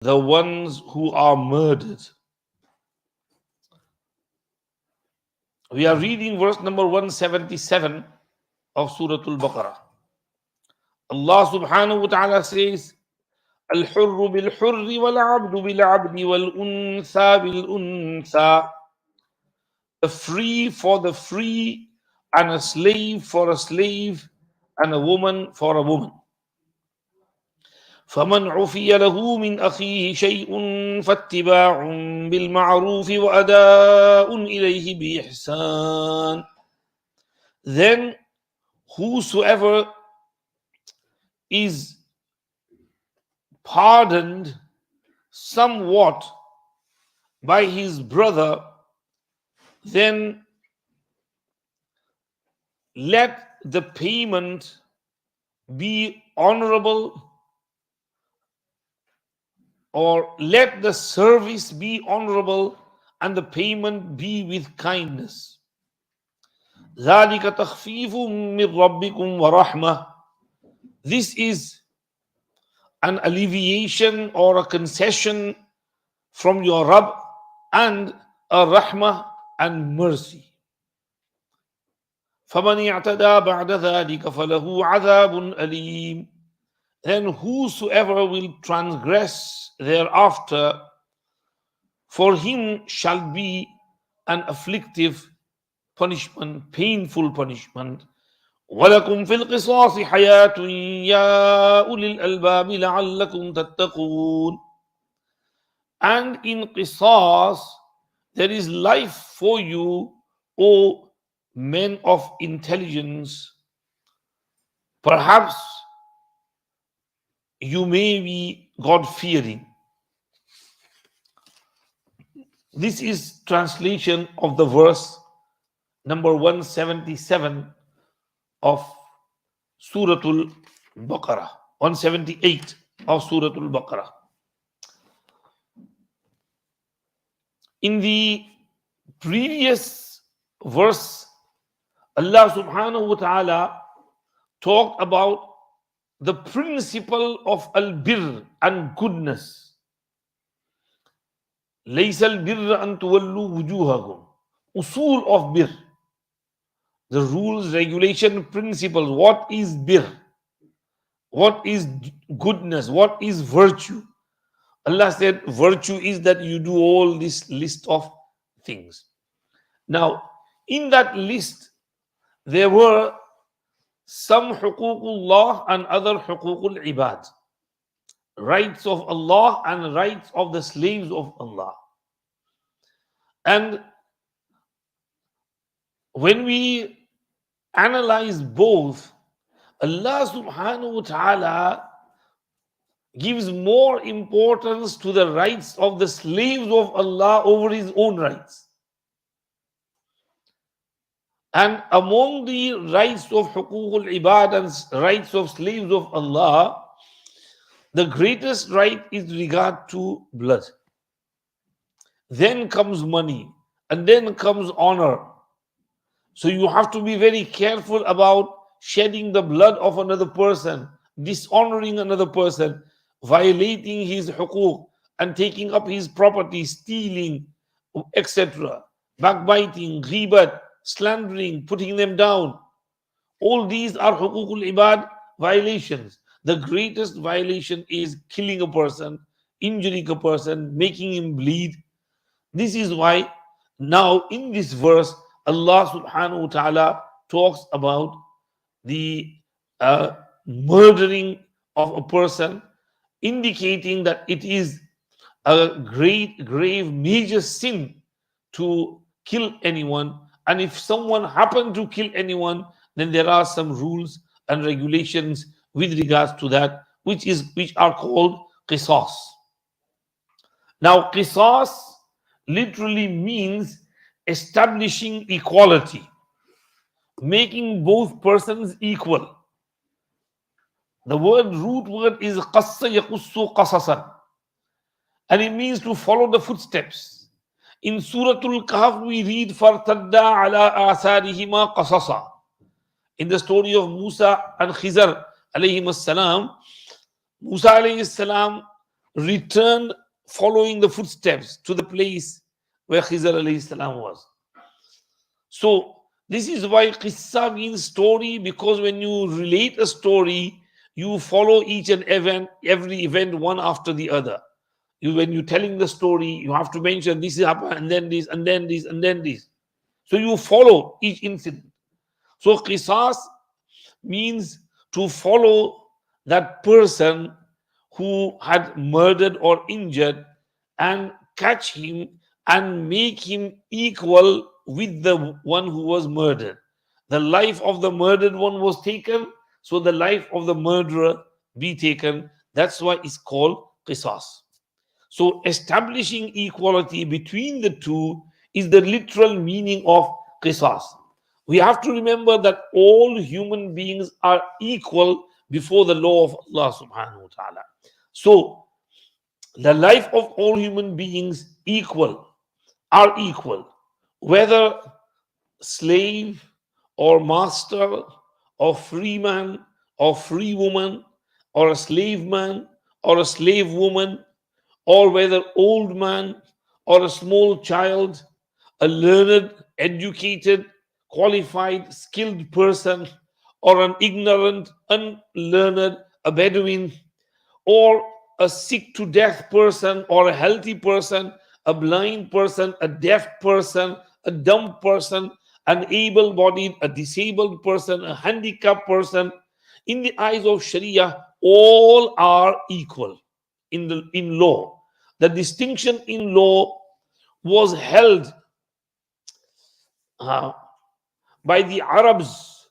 the ones who are murdered. We are reading verse number 177 of Surah Al-Baqarah. Allah subhanahu wa ta'ala says, الحر بالحر والعبد بالعبد والأنثى بالأنثى. The free for the free, and a slave for a slave, and a woman for a woman. فمن عفي له من أخيه شيء فاتباع بالمعروف وأداء إليه بإحسان. Then whosoever is pardoned somewhat by his brother, then let the payment be honorable, or let the service be honorable and the payment be with kindness. ذَلِكَ تَخْفِيفٌ مِّن رَبِّكُمْ وَرَحْمَةٌ. This is an alleviation or a concession from your Rabb, and a rahmah and mercy. فَمَنِ اعْتَدَى بَعْدَ ذَلِكَ فَلَهُ عَذَابٌ أَلِيمٌ. Then whosoever will transgress thereafter, for him shall be an afflictive punishment, painful punishment. وَلَكُمْ فِي الْقِصَاصِ حَيَاةٌ يَا أُولِي الْأَلْبَابِ لَعَلَّكُمْ تَتَّقُونَ. And in Qisas, there is life for you, O men of intelligence. Perhaps you may be God-fearing. This is translation of the verse number 177 of Surah Al-Baqarah, 178 of Surah Al-Baqarah. In the previous verse, Allah subhanahu wa ta'ala talked about the principle of al-birr and goodness. لَيْسَ الْبِرَّ أَن تُوَلُّوا وُجُوهَكُمْ. Usul of birr. The rules, regulation, principles. What is birr? What is goodness? What is virtue? Allah said virtue is that you do all this list of things. Now, in that list, there were some huququllah and other huququl ibad. Rights of Allah and rights of the slaves of Allah. And when we analyze both, Allah subhanahu wa ta'ala gives more importance to the rights of the slaves of Allah over his own rights. And among the rights of huququl ibad and rights of slaves of Allah, the greatest right is regard to blood. Then comes money, and then comes honor. So you have to be very careful about shedding the blood of another person, dishonoring another person, violating his huquq, and taking up his property, stealing, etc. Backbiting, ghibat, slandering, putting them down. All these are huququl ibad violations. The greatest violation is killing a person, injuring a person, making him bleed. This is why now in this verse, Allah subhanahu wa ta'ala talks about the murdering of a person, indicating that it is a great, grave, major sin to kill anyone. And if someone happened to kill anyone, then there are some rules and regulations with regards to that, which are called Qisas. Now, Qisas literally means establishing equality, making both persons equal. The root word is qassa yaqussu qasasan, and it means to follow the footsteps. In Surah Al-Kahf we read فَارْتَدَّا عَلَىٰ آثَارِهِمَا قَصَصًا. In the story of Musa and Khizr alayhim as-salam, Musa alayhi salam returned following the footsteps to the place where Khizr alayhi salam was. So this is why qissa means story, because when you relate a story, you follow each and every event one after the other. When you're telling the story, you have to mention this happened, and then this, and then this, and then this. So you follow each incident. So qisas means to follow that person who had murdered or injured and catch him and make him equal with the one who was murdered. The life of the murdered one was taken, so the life of the murderer be taken. That's why it's called qisas. So establishing equality between the two is the literal meaning of qisas. We have to remember that all human beings are equal before the law of Allah subhanahu wa ta'ala. So the life of all human beings are equal, whether slave or master or free man or free woman or a slave man or a slave woman, or whether old man or a small child, a learned, educated, qualified, skilled person, or an ignorant, unlearned, a Bedouin, or a sick to death person, or a healthy person, a blind person, a deaf person, a dumb person, an able bodied, a disabled person, a handicapped person. In the eyes of Sharia, all are equal in law. The distinction in law was held by the Arabs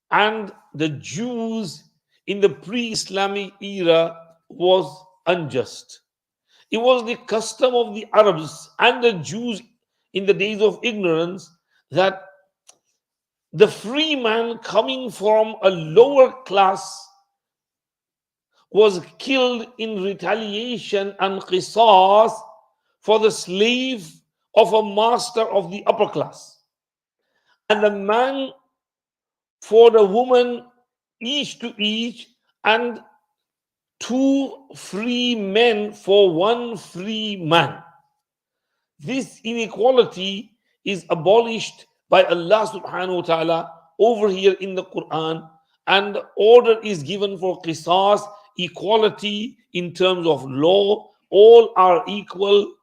and the Jews in the pre-Islamic era was unjust. It was the custom of the Arabs and the Jews in the days of ignorance that the free man coming from a lower class was killed in retaliation and qisas for the slave of a master of the upper class, and the man for the woman, each to each, and two free men for one free man. This inequality is abolished by Allah subhanahu wa ta'ala over here in the Quran, and order is given for qisas, equality in terms of law. All are equal.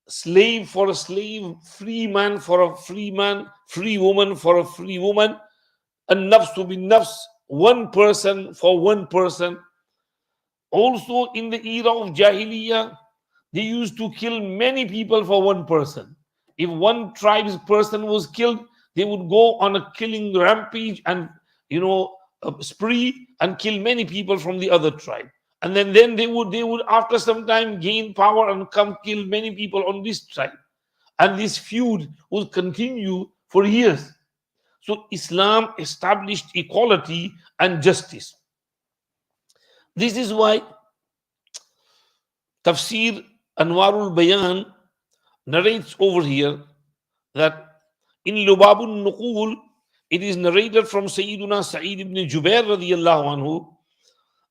Slave for a slave, free man for a free man, free woman for a free woman, and nafs to be nafs, one person for one person. Also in the era of Jahiliyyah, they used to kill many people for one person. If one tribe's person was killed, they would go on a killing rampage and a spree and kill many people from the other tribe. And then they would after some time gain power and come kill many people on this tribe. And this feud would continue for years. So Islam established equality and justice. This is why Tafseer Anwarul Bayan narrates over here that in Lubabun Nuqul, it is narrated from Sayyiduna Sa'id ibn Jubair radiyallahu anhu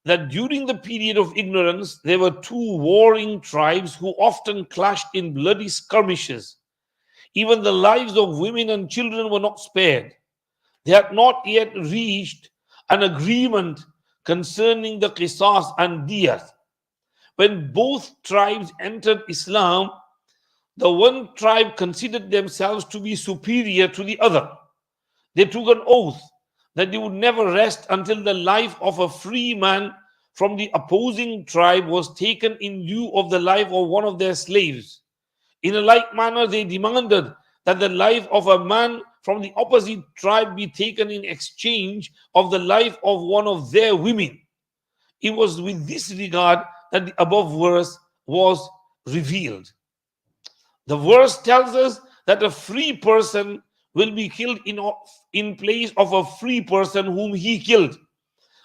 that during the period of ignorance, there were two warring tribes who often clashed in bloody skirmishes. Even the lives of women and children were not spared. They had not yet reached an agreement concerning the qisas and diyas. When both tribes entered Islam, the one tribe considered themselves to be superior to the other. They took an oath that they would never rest until the life of a free man from the opposing tribe was taken in lieu of the life of one of their slaves. In a like manner, they demanded that the life of a man from the opposite tribe be taken in exchange of the life of one of their women. It was with this regard that the above verse was revealed. The verse tells us that a free person will be killed in place of a free person whom he killed,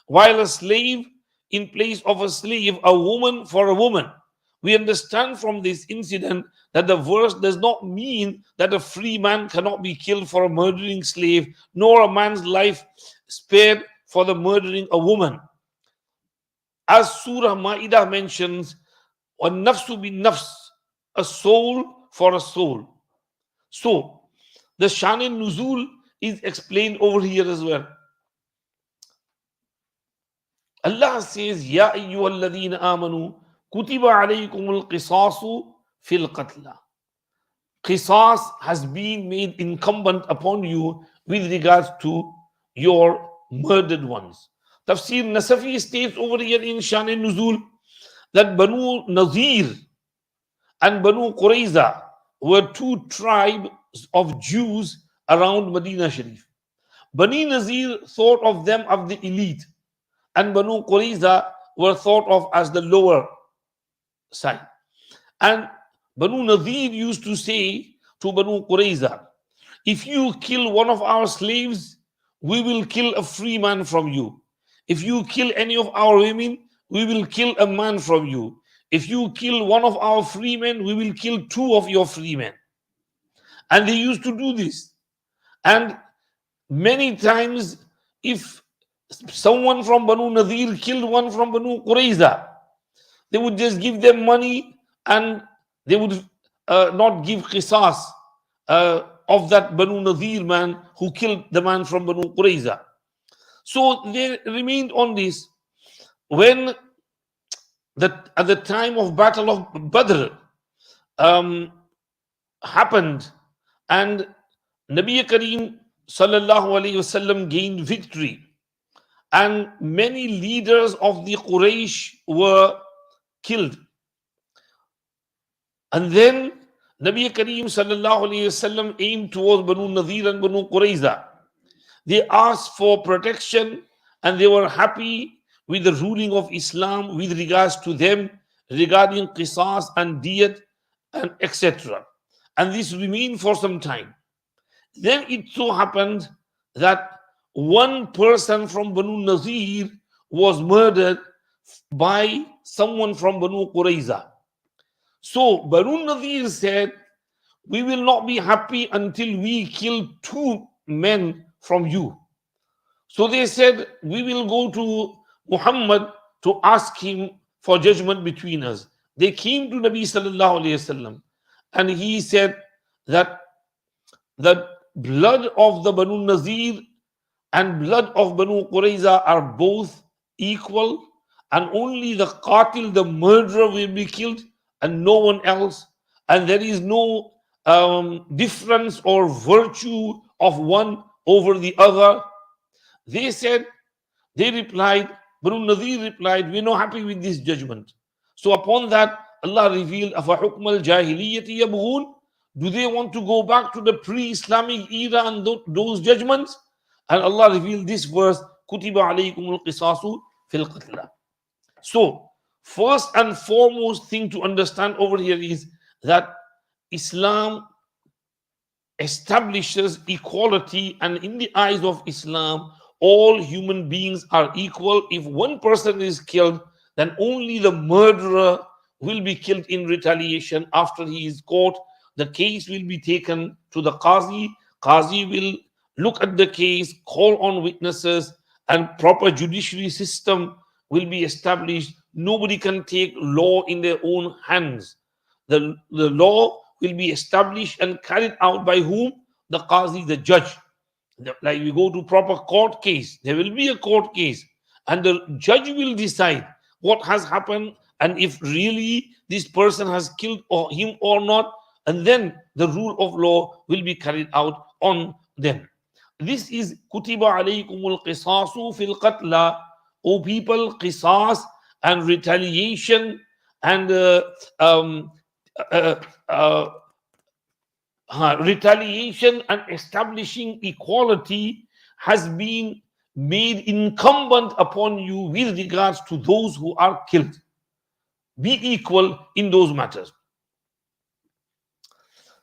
while a slave in place of a slave, a woman for a woman. We understand from this incident that the verse does not mean that a free man cannot be killed for a murdering slave, nor a man's life spared for the murdering a woman. As Surah Ma'idah mentions, وَالنَّفْسُ بِالنَّفْسِ, a soul for a soul. So, the Shan Nuzul is explained over here as well. Allah says, Ya ayyuhalladhina amanu, kutiba alaykumul qisasu fil qatla. Qisas has been made incumbent upon you with regards to your murdered ones. Tafseer Nasafi states over here in Shan Nuzul that Banu Nazir and Banu Qurayza were two tribes of Jews around Medina Sharif. Bani Nazir thought of them as the elite, and Banu Qurayza were thought of as the lower side. And Banu Nadir used to say to Banu Qurayza, if you kill one of our slaves, we will kill a free man from you. If you kill any of our women, we will kill a man from you. If you kill one of our free men, we will kill two of your free men. And they used to do this. And many times, if someone from Banu Nadir killed one from Banu Qurayza, they would just give them money and they would not give qisas of that Banu Nadir man who killed the man from Banu Qurayza. So they remained on this. When at the time of Battle of Badr happened and Nabi Kareem sallallahu alaihi wasallam gained victory, and many leaders of the Quraysh were killed. And then Nabi Kareem sallallahu alayhi wasallam aimed towards Banu Nadir and Banu Qurayza. They asked for protection and they were happy with the ruling of Islam with regards to them, regarding qisas and diyat and etc. And this remained for some time. Then it so happened that one person from Banu Nadir was murdered by someone from Banu Qurayza. So Banu Nadir said, we will not be happy until we kill two men from you. So they said, we will go to Muhammad to ask him for judgment between us. They came to Nabi sallallahu alayhi wasallam and he said that the blood of the Banu Nazir and blood of Banu Qurayza are both equal, and only the qatil, the murderer, will be killed and no one else, and there is no difference or virtue of one over the other. They said, Banu Nadir replied, we're not happy with this judgment. So upon that, Allah revealed, أَفَحُكْمَ الْجَاهِلِيَّةِ يَبْغُونَ, do they want to go back to the pre-Islamic era and those judgments? And Allah revealed this verse, كُتِبَ عَلَيْكُمُ الْقِصَاصُ فِي الْقَتْلَى. So, first and foremost thing to understand over here is that Islam establishes equality, and in the eyes of Islam, all human beings are equal. If one person is killed, then only the murderer will be killed in retaliation. After he is caught, the case will be taken to the Qazi. Qazi will look at the case, call on witnesses, and proper judiciary system will be established. Nobody can take law in their own hands. The law will be established and carried out by whom? The Qazi, the judge. Like we go to proper court case, there will be a court case, and the judge will decide what has happened and if really this person has killed him or not, and then the rule of law will be carried out on them. This is kutiba alaykumul qisasu fil qatla. O people, qisas and retaliation and retaliation and establishing equality has been made incumbent upon you with regards to those who are killed. Be equal in those matters.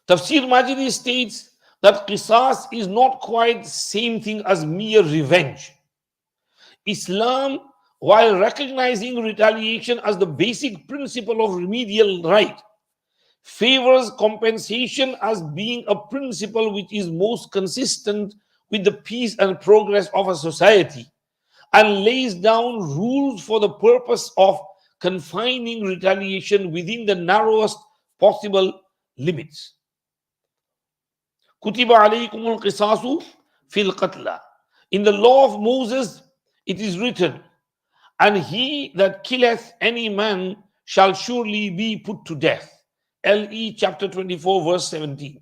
Tafsir Majidi states that qisas is not quite the same thing as mere revenge. Islam, while recognizing retaliation as the basic principle of remedial right, favors compensation as being a principle which is most consistent with the peace and progress of a society. and lays down rules for the purpose of confining retaliation within the narrowest possible limits. Kutiba alaykumul qisasu fil qatla. In the law of Moses, it is written, and he that killeth any man shall surely be put to death. LE chapter 24, verse 17.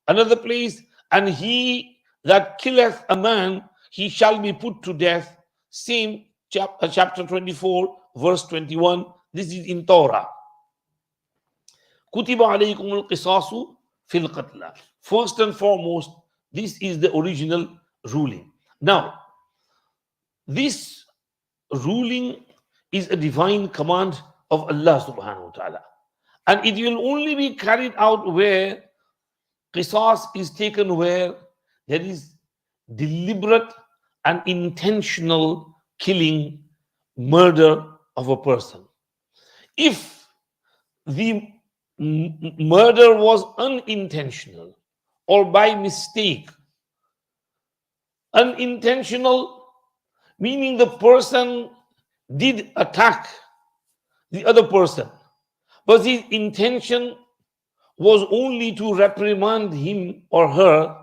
Another place, and he that killeth a man, he shall be put to death. Same chapter 24, verse 21. This is in Torah. Kutiba alaykum al-qisasu fil qatla. First and foremost, this is the original ruling. Now, this ruling is a divine command of Allah subhanahu wa ta'ala. And it will only be carried out where Qisas is taken, where there is deliberate and intentional killing, murder of a person. If the murder was unintentional or by mistake, unintentional meaning the person did attack the other person, but his intention was only to reprimand him or her,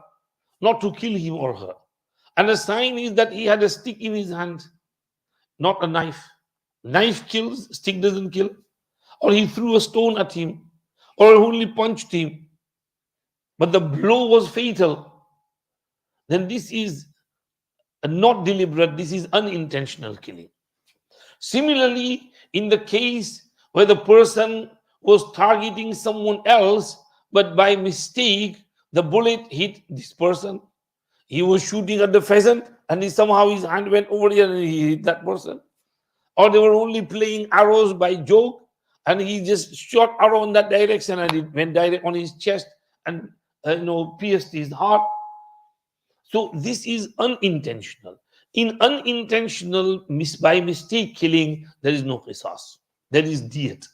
not to kill him or her. And the sign is that he had a stick in his hand, not a knife. Knife kills, stick doesn't kill. Or he threw a stone at him, or only punched him, but the blow was fatal. Then this is not deliberate, this is unintentional killing. Similarly, in the case where the person was targeting someone else, but by mistake the bullet hit this person, he was shooting at the pheasant and somehow his hand went over here and he hit that person. Or they were only playing arrows by joke and he just shot arrow in that direction and it went direct on his chest and pierced his heart. So this is unintentional. In unintentional, by mistake killing, there is no qisas. There is diyat.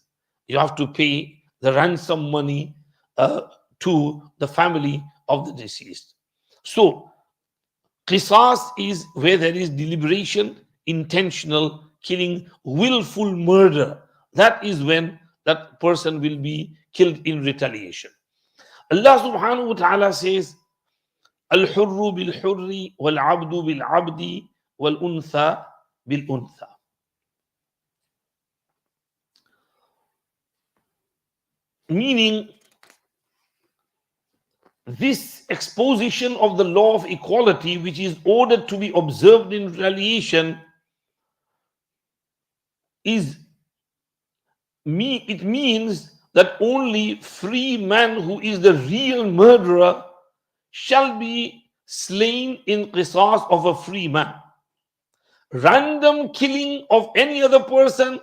You have to pay the ransom money to the family of the deceased. So qisas is where there is deliberation, intentional killing, willful murder. That is when that person will be killed in retaliation. Allah subhanahu wa ta'ala says, Al-hurru bil-hurri wal-abdu bil-abdi wal-untha bil-untha. Meaning, this exposition of the law of equality, which is ordered to be observed in retaliation, it means that only free man who is the real murderer shall be slain in qisas of a free man. Random killing of any other person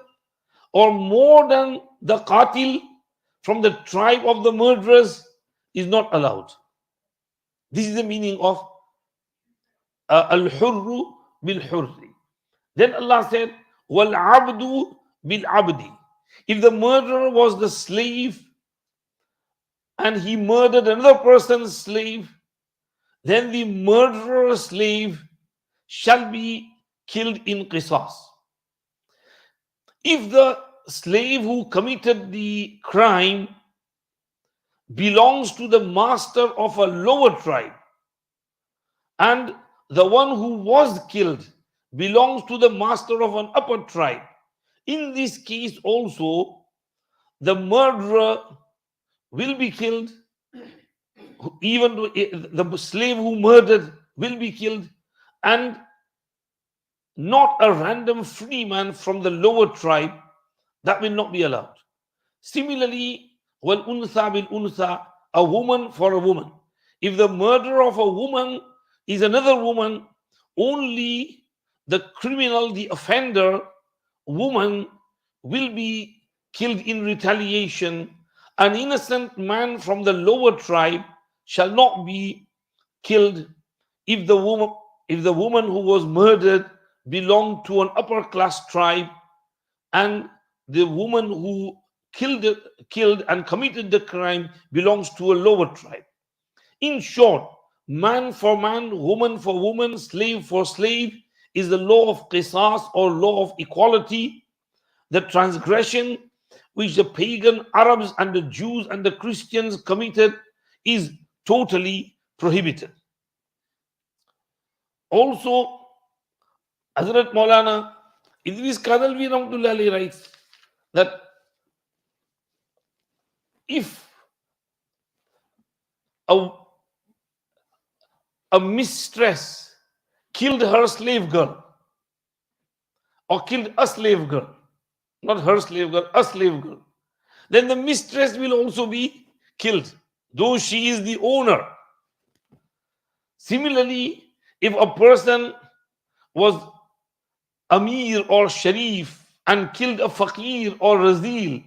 or more than the qatil from the tribe of the murderers is not allowed. This is the meaning of al-hurru bil-hurri. Then Allah said, wal-abdu bil-abdi. If the murderer was the slave and he murdered another person's slave, then the murderer's slave shall be killed in qisas. If the slave who committed the crime belongs to the master of a lower tribe and the one who was killed belongs to the master of an upper tribe, in this case also the murderer will be killed, even though the slave who murdered will be killed, and not a random free man from the lower tribe, that will not be allowed. Similarly, wal untha bil untha, a woman for a woman. If the murder of a woman is another woman, only the criminal, the offender woman will be killed in retaliation. An innocent man from the lower tribe shall not be killed if the woman who was murdered belonged to an upper class tribe and the woman who killed and committed the crime belongs to a lower tribe. In short, man for man, woman for woman, slave for slave, is the law of Qisas or law of equality. The transgression which the pagan Arabs and the Jews and the Christians committed is totally prohibited. Also, Hazrat Maulana Idris Kadalvi Rahmatullah Alayhi writes that if a, a mistress killed her slave girl or killed a slave girl, not her slave girl, a slave girl, then the mistress will also be killed, though she is the owner. Similarly, if a person was Amir or Sharif and killed a Faqir or Razil,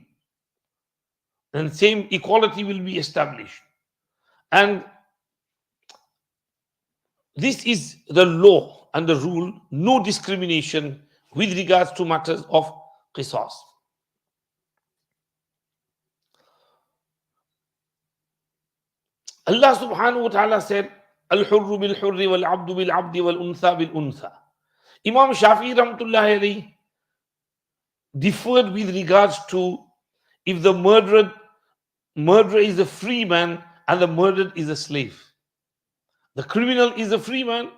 then same equality will be established. And this is the law and the rule, no discrimination with regards to matters of Qisas. Allah subhanahu wa ta'ala said, Al-hurru bil-hurri wal-abdu bil-abdi wal-untha bil-untha. Imam Shafi'i rahmatullahi alayhi differed with regards to if the murderer is a free man and the murdered is a slave. The criminal is a free man,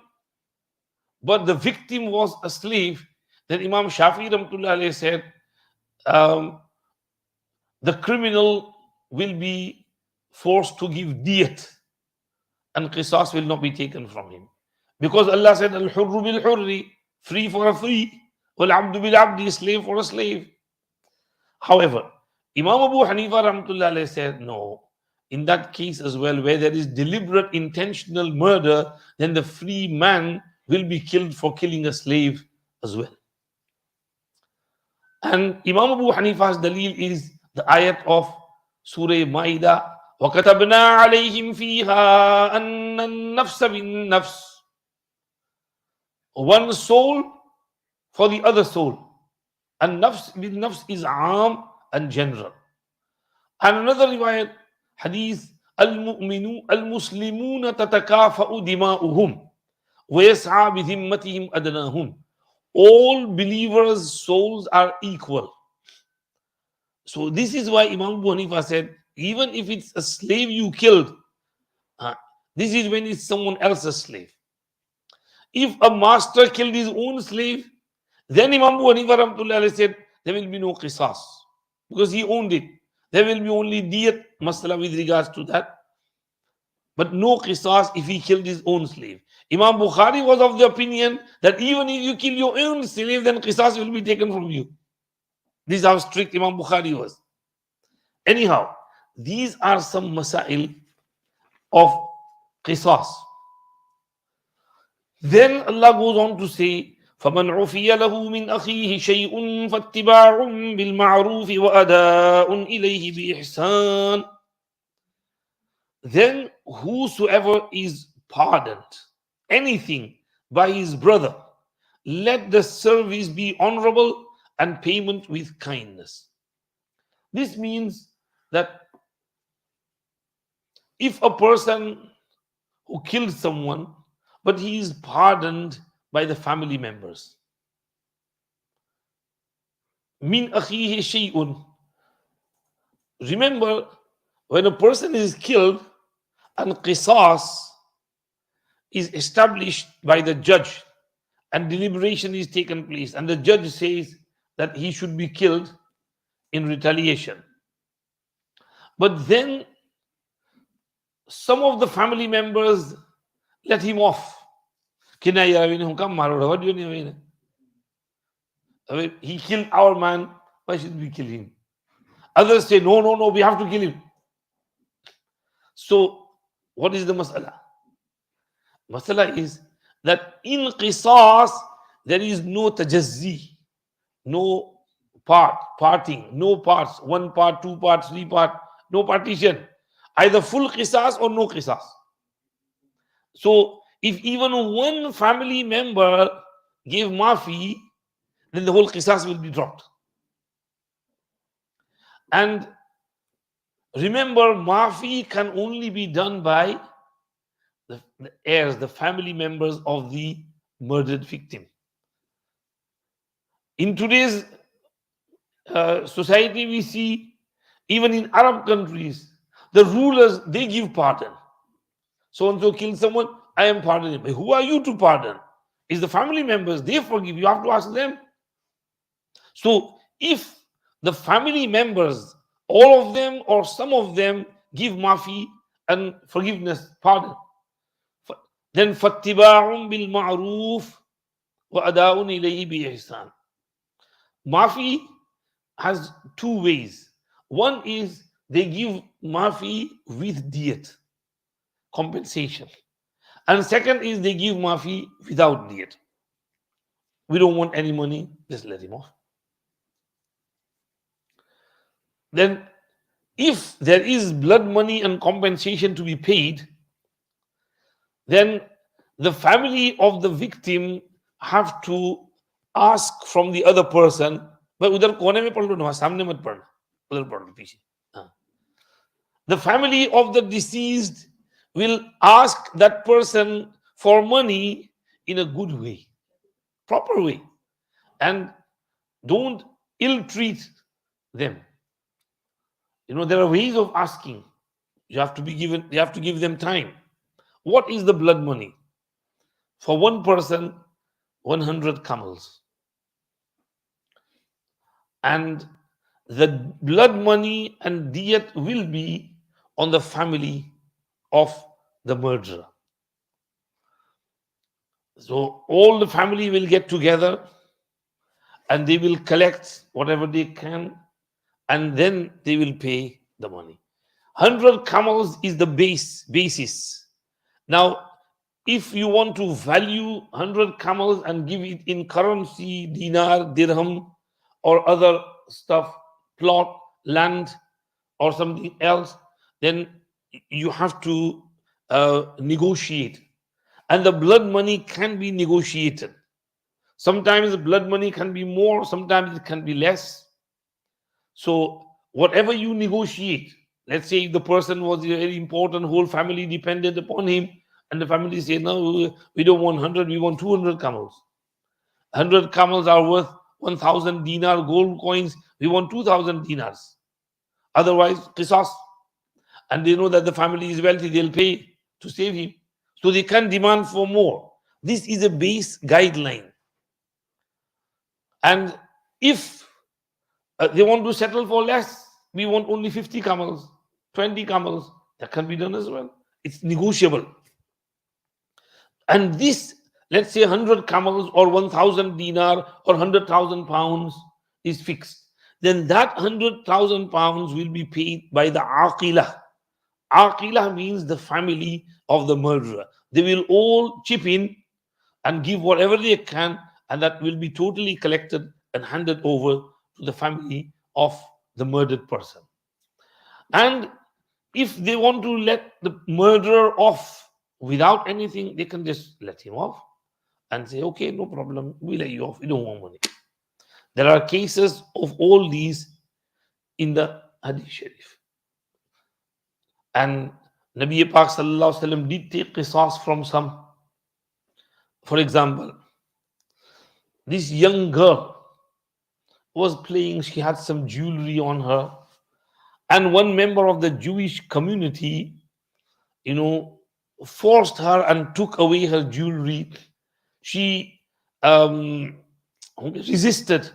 but the victim was a slave. Then Imam Shafi'i rahmatullahi alayhi said, the criminal will be forced to give diyat and qisas will not be taken from him. Because Allah said, Al-hurru bil-hurri, free for a free, wal-abdu bil-abdi, slave for a slave. However, Imam Abu Hanifa rahmatullah alayhi said, no, in that case as well, where there is deliberate intentional murder, then the free man will be killed for killing a slave as well. And Imam Abu Hanifa's dalil is the ayat of Surah Ma'idah, وَكَتَبْنَا عَلَيْهِمْ فِيهَا أَنَّ النَّفْسَ بِالنَّفْسِ. One soul for the other soul. And nafs bil nafs is aam and general. And another riwayat, hadith, al-muslimuna tatakafa'u dima'uhum wa yas'a bidhimmatihim adnahum. All believers' souls are equal. So this is why Imam Abu Hanifa said, even if it's a slave you killed, this is when it's someone else's slave. If a master killed his own slave, then Imam Abu Hanifa rahmatullah alayhi said, there will be no qisas, because he owned it. There will be only diyat masala with regards to that, but no qisas if he killed his own slave. Imam Bukhari was of the opinion that even if you kill your own slave, then qisas will be taken from you. This is how strict Imam Bukhari was. Anyhow, these are some masail of qisas. Then Allah goes on to say, فَمَنْ عُفِيَ لَهُ مِنْ أَخِيهِ شَيْءٌ فَاتِّبَاعٌ بِالْمَعْرُوفِ وَأَدَاءٌ إِلَيْهِ بِإِحْسَانٍ. Then whosoever is pardoned anything by his brother, let the service be honorable and payment with kindness. This means that if a person who killed someone, but he is pardoned by the family members, min akhihi shay'un. Remember, when a person is killed and qisas is established by the judge and deliberation is taken place and the judge says that he should be killed in retaliation, but then some of the family members let him off. He killed our man, why should we kill him? Others say, no, we have to kill him. So, what is the mas'ala? Mas'ala is that in qisas, there is no tajazzi, no parting, no parts, 1 part, 2 parts, 3 parts, no partition. Either full qisas or no qisas. So, if even one family member gave maafi, then the whole qisas will be dropped. And remember, maafi can only be done by the heirs, the family members of the murdered victim. In today's society, we see even in Arab countries, the rulers they give pardon. So and so killed someone, I am pardoning. But who are you to pardon? It's the family members, they forgive. You have to ask them. So if the family members, all of them or some of them give mafi and forgiveness, pardon, then fattiba'un bil ma'roof wa ada'un ilayhi bi ihsan. Mafi has two ways. One is they give mafi with diyat, compensation. And second is they give mafi without diyat. We don't want any money, just let him off. Then if there is blood money and compensation to be paid, then the family of the victim have to ask from the other person, but उधर कोने में पढ़ लो ना, सामने मत पढ़ना, उधर पढ़ लो पीछे. The family of the deceased will ask that person for money in a good way, proper way, and don't ill-treat them. There are ways of asking. You have to give them time. What is the blood money? For one person, 100 camels. And the blood money and diyat will be on the family of the murderer. So all the family will get together and they will collect whatever they can, and then they will pay the money. 100 camels is the basis. Now, if you want to value 100 camels and give it in currency, dinar, dirham, or other stuff, plot, land, or something else, then you have to negotiate. And the blood money can be negotiated. Sometimes the blood money can be more, sometimes it can be less. So whatever you negotiate, let's say if the person was very important, whole family depended upon him, and the family say, no, we don't want 100, we want 200 camels. 100 camels are worth 1,000 dinar gold coins, we want 2,000 dinars. Otherwise, Qisas. And they know that the family is wealthy, they'll pay to save him. So they can demand for more. This is a base guideline. And if they want to settle for less, we want only 50 camels, 20 camels, that can be done as well. It's negotiable. And this, let's say 100 camels or 1,000 dinar or 100,000 pounds is fixed. Then that 100,000 pounds will be paid by the aqilah. Aqilah means the family of the murderer. They will all chip in and give whatever they can, and that will be totally collected and handed over to the family of the murdered person. And if they want to let the murderer off without anything, they can just let him off and say, okay, no problem, we let you off, we don't want money. There are cases of all these in the Hadith Sharif. And Nabi Pak Sallallahu Alaihi Wasallam did take qisas from some. For example, this young girl was playing, she had some jewelry on her, and one member of the Jewish community, forced her and took away her jewelry. She resisted,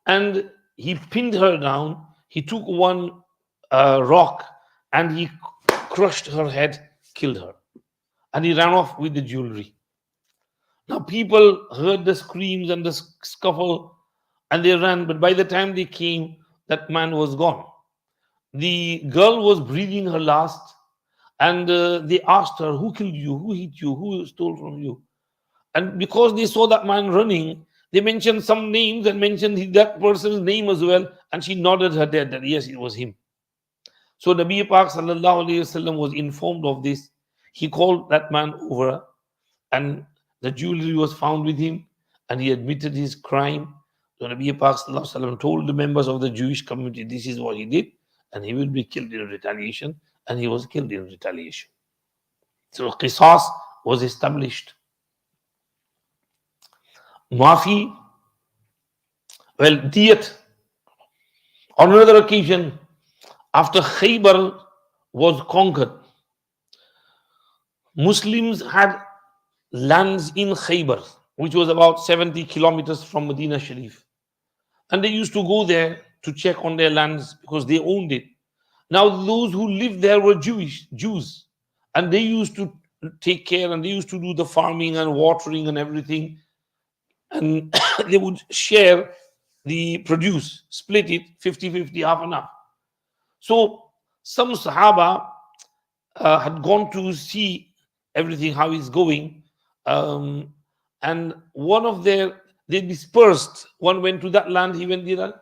and he pinned her down. He took one rock and he crushed her head, killed her, and he ran off with the jewelry. Now people heard the screams and the scuffle and they ran, but by the time they came, that man was gone. The girl was breathing her last, and they asked her, who killed you, who hit you, who stole from you? And because they saw that man running, they mentioned some names and mentioned that person's name as well, and she nodded her head that yes, it was him. So Nabi Pak Sallallahu Alaihi Wasallam was informed of this. He called that man over, and the jewelry was found with him, and he admitted his crime. So Nabi Pak Sallallahu Alaihi Wasallam told the members of the Jewish community, this is what he did, and he will be killed in retaliation, and he was killed in retaliation. So Qisas was established. Mafi Well, diyat. On another occasion, after Khaybar was conquered, Muslims had lands in Khaybar, which was about 70 kilometers from Medina Sharif. And they used to go there to check on their lands because they owned it. Now, those who lived there were Jews, and they used to take care and they used to do the farming and watering and everything. And they would share the produce, split it 50-50, half and half. So, some Sahaba had gone to see everything, how it's going. And one of they dispersed. One went to that land, he went there.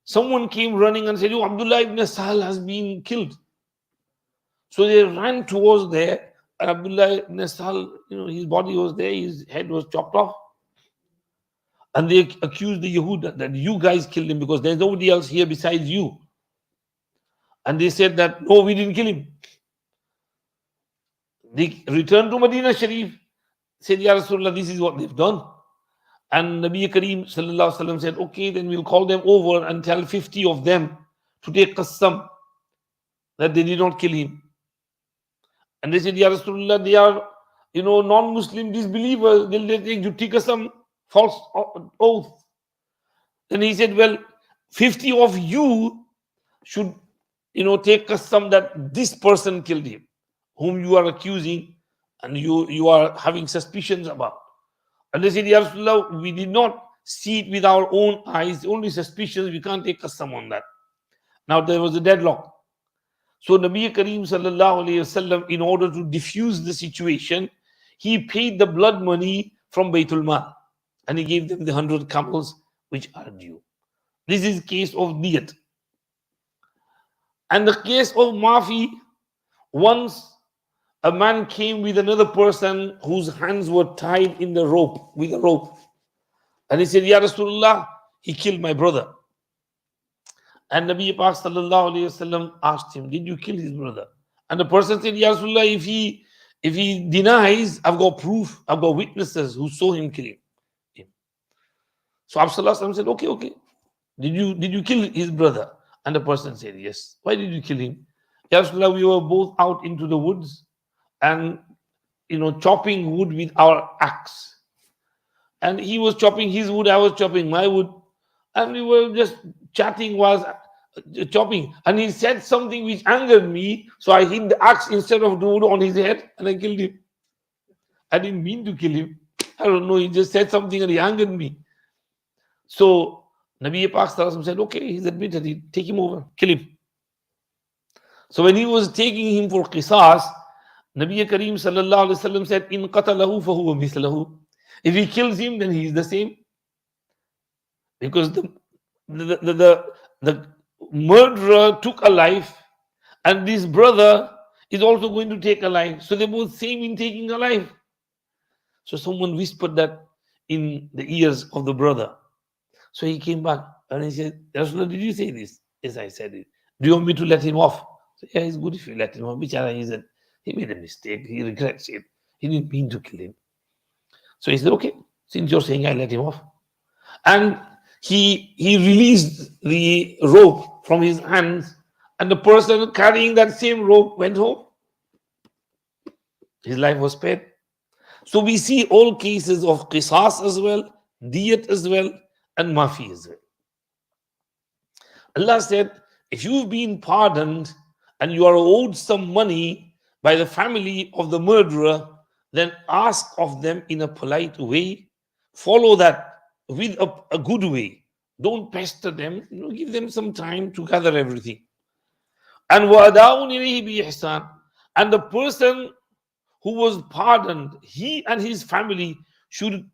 Someone came running and said, "Oh, Abdullah ibn Sahal has been killed." So they ran towards there, and Abdullah ibn Sahal, his body was there, his head was chopped off. And they accused the Yahud that you guys killed him because there's nobody else here besides you. And they said that, no, we didn't kill him. They returned to Medina Sharif, said, Ya Rasulullah, this is what they've done. And Nabi Kareem sallallahu alaihi wasallam said, okay, then we'll call them over and tell 50 of them to take qasam that they did not kill him. And they said, Ya Rasulullah, they are, non-Muslim disbelievers. They'll take jutti qasam, false oath. Then he said, well, 50 of you should, take qasam that this person killed him, whom you are accusing and you are having suspicions about. And they said, Ya Rasulullah, we did not see it with our own eyes, only suspicions, we can't take qasam on that. Now there was a deadlock. So Nabi Kareem sallallahu alayhi wasallam, in order to diffuse the situation, he paid the blood money from Baytul Mal and he gave them the 100 camels which are due. This is case of niyat. And the case of Mafi, once a man came with another person whose hands were tied in the rope, with a rope. And he said, Ya Rasulullah, he killed my brother. And Nabi Pak sallallahu alayhi wasallam asked him, did you kill his brother? And the person said, Ya Rasulullah, if he denies, I've got proof, I've got witnesses who saw him killing him. So Absalom said, okay. Did you kill his brother? And the person said, yes. Why did you kill him? Ya Rasulullah, we were both out into the woods and chopping wood with our axe. And he was chopping his wood, I was chopping my wood. And we were just chatting while chopping. And he said something which angered me. So I hit the axe instead of the wood on his head and I killed him. I didn't mean to kill him. I don't know, he just said something and he angered me. So Nabi Pak said, okay, he's admitted it, take him over, kill him. So when he was taking him for Qisas, Nabi Kareem sallallahu alaihi wasallam said, in qatalahu fahuwa mislahu. If he kills him, then he is the same. Because the murderer took a life and this brother is also going to take a life. So they're both same in taking a life. So someone whispered that in the ears of the brother. So he came back and he said, Rasulullah, did you say this? Yes, I said it. Do you want me to let him off? So, yeah, it's good if you let him off. Bichara, he made a mistake. He regrets it. He didn't mean to kill him. So he said, okay, since you're saying I let him off. And he released the rope from his hands and the person carrying that same rope went home. His life was spared. So we see all cases of qisas as well, diyat as well, and mafi as well. Allah said, if you've been pardoned and you are owed some money by the family of the murderer, then ask of them in a polite way. Follow that with a good way. Don't pester them. Give them some time to gather everything. And وَأَدَاءٌ إِلَيْهِ بِإِحْسَانٍ. And the person who was pardoned, he and his family should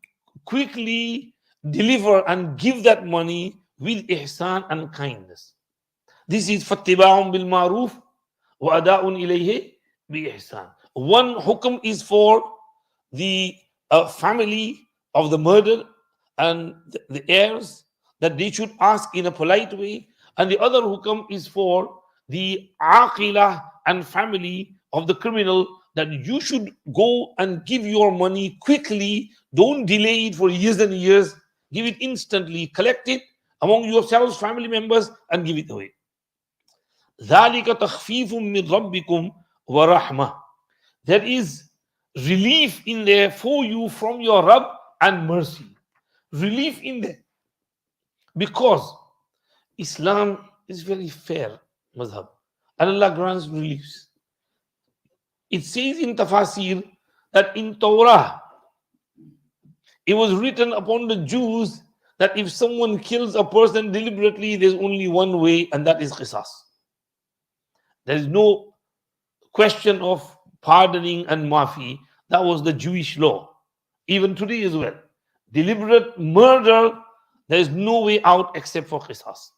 quickly deliver and give that money with ihsan and kindness. This is فَاتِّبَاعٌ بِالْمَعْرُوفِ وَأَدَاءٌ إِلَيْهِ بِإِحْسَانٍ. One hukum is for the family of the murdered and the heirs, that they should ask in a polite way, and the other hukum is for the aqilah and family of the criminal, that you should go and give your money quickly. Don't delay it for years and years. Give it instantly, collect it among yourselves, family members, and give it away. ذَلِكَ تَخْفِيفٌ مِّن رَبِّكُمْ وَرَحْمَةٌ. There is relief in there for you from your Rabb and mercy. Relief in there. Because Islam is very fair madhab. And Allah grants reliefs. It says in Tafseer that in Torah, it was written upon the Jews that if someone kills a person deliberately, there's only one way, and that is Qisas. There is no question of pardoning and mafi. That was the Jewish law. Even today as well. Deliberate murder, there is no way out except for Qisas.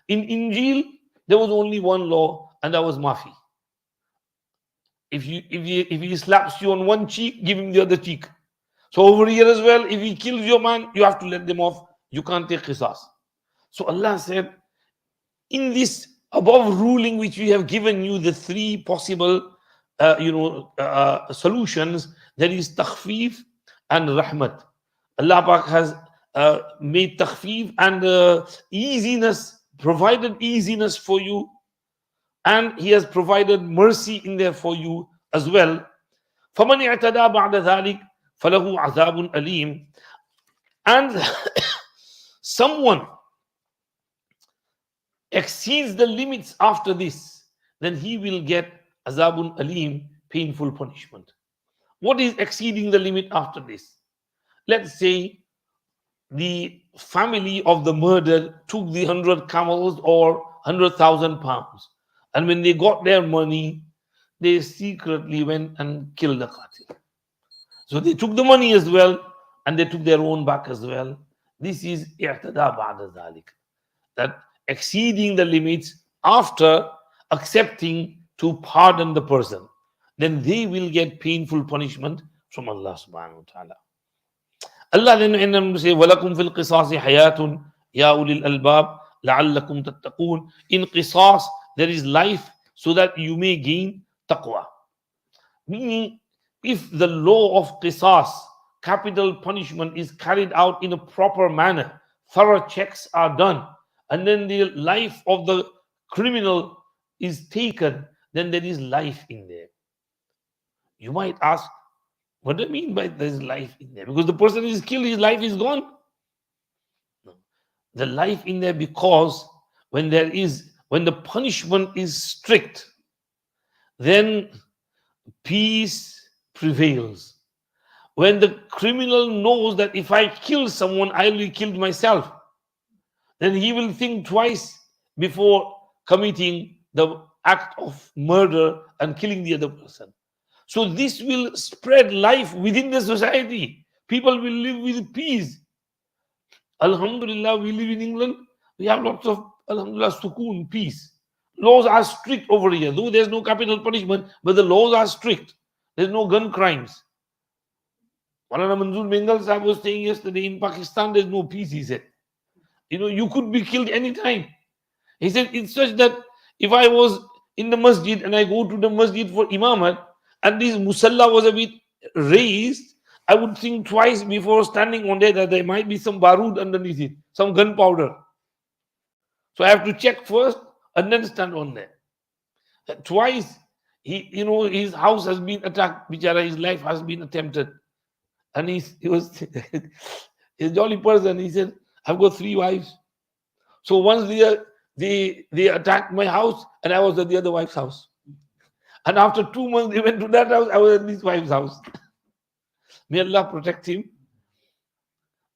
In Injil, there was only one law, and that was mafi. If he slaps you on one cheek, give him the other cheek. So over here as well, if he kills your man, you have to let them off. You can't take Qisas. So Allah said, in this above ruling which we have given you, the three possible solutions, there is takhfif and rahmat. Allah Pak has made takhfif and easiness, provided easiness for you, and He has provided mercy in there for you as well. فَمَنِ اعْتَدَى بَعْدَ ذَلِكَ فَلَهُ عَذَابٌ أَلِيمٌ. And someone exceeds the limits after this, then he will get azabun alim, painful punishment. What is exceeding the limit after this? Let's say the family of the murdered took the 100 camels or 100,000 pounds, and when they got their money, they secretly went and killed the qatil. So they took the money as well, and they took their own back as well. This is i'tada ba'da dhalik, that exceeding the limits after accepting to pardon the person, then they will get painful punishment from Allah subhanahu wa ta'ala. Allah then say, وَلَكُمْ فِي الْقِصَاصِ حَيَاتٌ يَا أُولِي الْأَلْبَابِ لَعَلَّكُمْ تَتَّقُونَ. In Qisas, there is life so that you may gain taqwa. Meaning, if the law of Qisas, capital punishment, is carried out in a proper manner, thorough checks are done, and then the life of the criminal is taken, then there is life in there. You might ask, what do you mean by there is life in there? Because the person is killed, his life is gone. No. The life in there, because when the punishment is strict, then peace prevails. When the criminal knows that if I kill someone, I will kill myself, then he will think twice before committing the act of murder and killing the other person. So this will spread life within the society. People will live with peace. Alhamdulillah, we live in England. We have lots of, alhamdulillah, sukoon, peace. Laws are strict over here. Though there's no capital punishment, but the laws are strict. There's no gun crimes. Maulana Manzoor Bengal Sahib was saying yesterday, in Pakistan there's no peace, he said. You could be killed anytime. He said, it's such that if I was in the masjid and I go to the masjid for imamat, and this musalla was a bit raised, I would think twice before standing on there that there might be some barood underneath it, some gunpowder. So I have to check first and then stand on there. Twice, his house has been attacked, bichara, his life has been attempted. And he was a jolly person. He said, I've got 3 wives. So once they attacked my house, and I was at the other wife's house. And after 2 months, they went to that house, I was at this wife's house. May Allah protect him.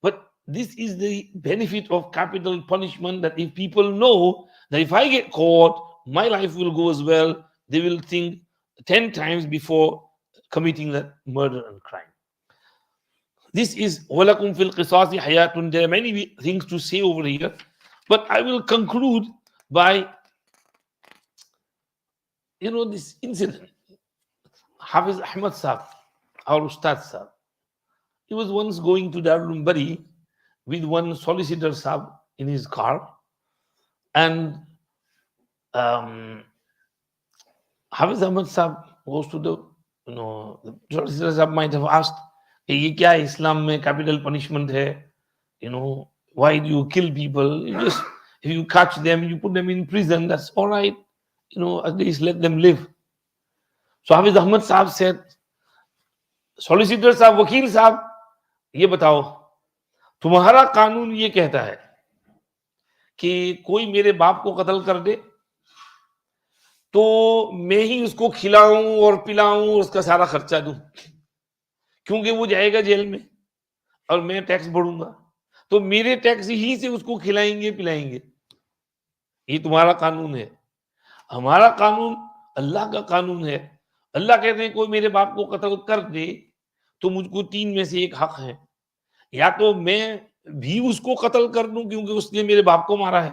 But this is the benefit of capital punishment, that if people know that if I get caught, my life will go as well, they will think 10 times before committing that murder and crime. This is وَلَكُمْ فِي الْقِصَاصِ حَيَاتٌ. There are many things to say over here, but I will conclude by this incident. Hafiz Ahmad Sahib, our Ustad Sahib, he was once going to Darul Bari with one solicitor Sahib in his car, and Hafiz Ahmad Sahib goes to the solicitor Sahib might have asked, ये क्या है इस्लाम में capital punishment है, Why do you kill people? You just, if you catch them, you put them in prison, that's all right. At least let them live. So Hafiz Ahmad Sahab said, solicitor साहब, वकील साहब, ये बताओ, तुम्हारा कानून ये कहता है कि कोई मेरे बाप को कत्ल कर दे तो मैं ही उसको खिलाऊं और पिलाऊं और उसका सारा खर्चा दूं, क्योंकि वो जाएगा जेल में और मैं टैक्स भरूंगा, तो मेरे टैक्स ही से उसको खिलाएंगे पिलाएंगे। ये तुम्हारा कानून है। हमारा कानून अल्लाह का कानून है। अल्लाह कहते हैं कोई मेरे बाप को कत्ल कर दे तो मुझको 3 में से एक हक है, या तो मैं भी उसको कत्ल कर दूं क्योंकि उसने मेरे बाप को मारा है,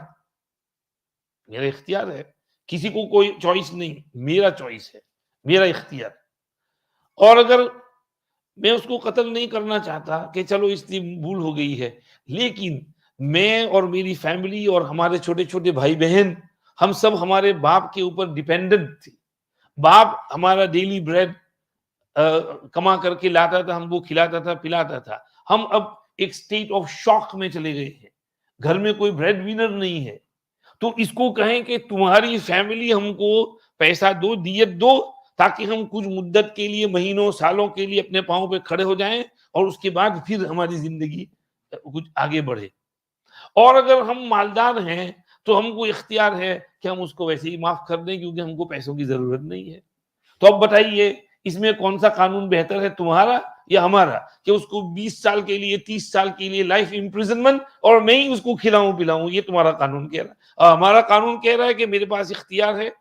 मेरा इख्तियार है, किसी को कोई चॉइस नहीं, मेरा चॉइस है, मेरा इख्तियार। और अगर मैं उसको कत्ल नहीं करना चाहता कि चलो इसकी भूल हो गई है, लेकिन मैं और मेरी फैमिली और हमारे छोटे छोटे भाई बहन, हम सब हमारे बाप के ऊपर डिपेंडेंट थे। बाप हमारा डेली ब्रेड कमा करके लाता था, हमको खिलाता था पिलाता था। हम अब एक स्टेट ऑफ शॉक में चले गए हैं, घर में कोई ब्रेड विनर नहीं है, तो इसको कहें कि तुम्हारी फैमिली हमको पैसा दो, दियत दो, ताकि हम कुछ मुद्दत के लिए, महीनों सालों के लिए अपने पांव पे खड़े हो जाएं और उसके बाद फिर हमारी जिंदगी कुछ आगे बढ़े। और अगर हम मालदार हैं तो हमको इख्तियार है कि हम उसको वैसे ही माफ कर दें क्योंकि हमको पैसों की जरूरत नहीं है। तो अब बताइए इसमें कौन सा कानून बेहतर है, तुम्हारा या हमारा, कि उसको 20 साल के लिए 30 साल के लिए लाइफ इम्प्रिजनमेंट और मैं ही उसको खिलाऊं पिलाऊं, ये तुम्हारा कानून कह रहा है। और हमारा कानून कह रहा है कि मेरे पास इख्तियार है।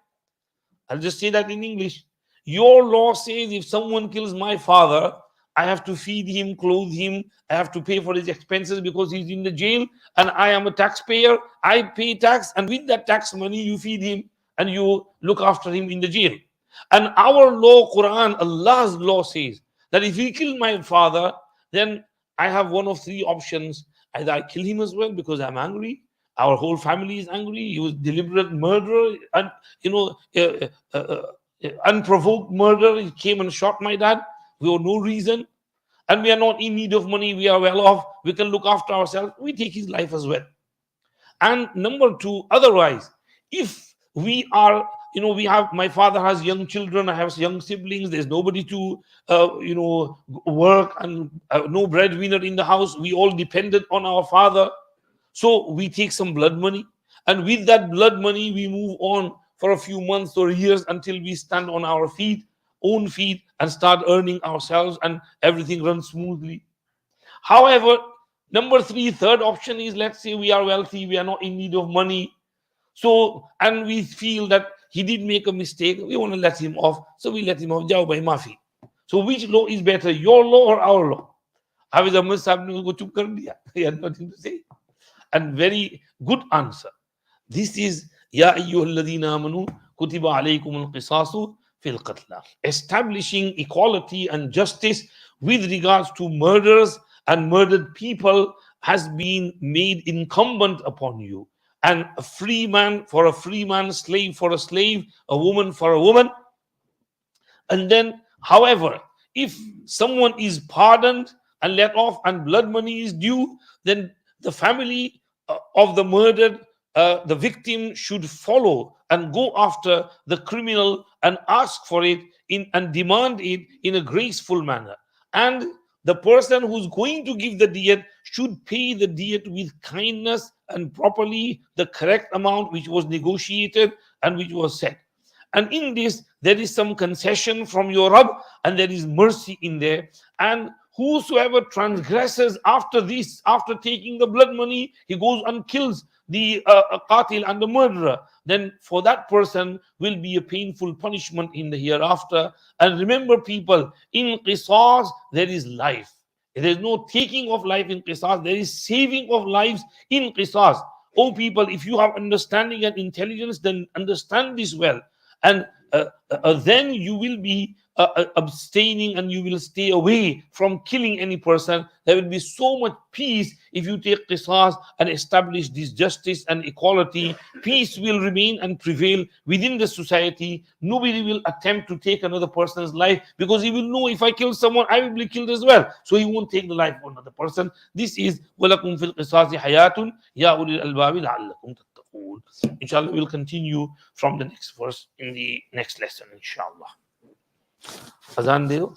I'll just say that in English. Your law says if someone kills my father, I have to feed him, clothe him, I have to pay for his expenses because he's in the jail, and I am a taxpayer. I pay tax, and with that tax money, you feed him and you look after him in the jail. And our law, Quran, Allah's law says that if he killed my father, then I have one of 3 options. Either I kill him as well because I'm angry, our whole family is angry, he was deliberate murderer, and unprovoked murder, he came and shot my dad for no reason, and we are not in need of money, we are well off, we can look after ourselves, we take his life as well. And number 2, otherwise, if we are, we have, my father has young children, I have young siblings, there's nobody to work, and no breadwinner in the house, we all depended on our father, so we take some blood money, and with that blood money we move on for a few months or years until we stand on our own feet, and start earning ourselves, and everything runs smoothly. However, number 3, third option is, let's say we are wealthy, we are not in need of money, so, and we feel that he did make a mistake, we want to let him off, so we let him off, jao bhai maafi. So which law is better, your law or our law? Hafiz Ahmad Sahab ne usko chup kar diya, he had nothing to say. And very good answer. This is Ya ayyuhalladhina amanu kutiba alaykumul qisasu fil qatla, establishing equality and justice with regards to murders and murdered people has been made incumbent upon you. And a free man for a free man, slave for a slave, a woman for a woman. And then, however, if someone is pardoned and let off and blood money is due, then the family of the murdered, the victim should follow and go after the criminal and ask for it and demand it in a graceful manner. And the person who's going to give the diyat should pay the diyat with kindness and properly the correct amount which was negotiated and which was set. And in this, there is some concession from your Rabb, and there is mercy in there. And whosoever transgresses after this, after taking the blood money, he goes and kills the qatil and the murderer, then for that person will be a painful punishment in the hereafter. And remember, people, in Qisas, there is life. There is no taking of life in Qisas, there is saving of lives in Qisas. Oh, people, if you have understanding and intelligence, then understand this well. And then you will be abstaining and you will stay away from killing any person, there will be so much peace if you take qisas and establish this justice and equality. Peace will remain and prevail within the society. Nobody will attempt to take another person's life because he will know, if I kill someone, I will be killed as well. So he won't take the life of another person. This is وَلَكُمْ فِي الْقِصَاصِ حَيَاتٌ يَا أُولِي الْأَلْبَابِ لَعَلَّكُمْ تَتَّقُونَ. Inshallah, we'll continue from the next verse in the next lesson, inshallah. Azan deo.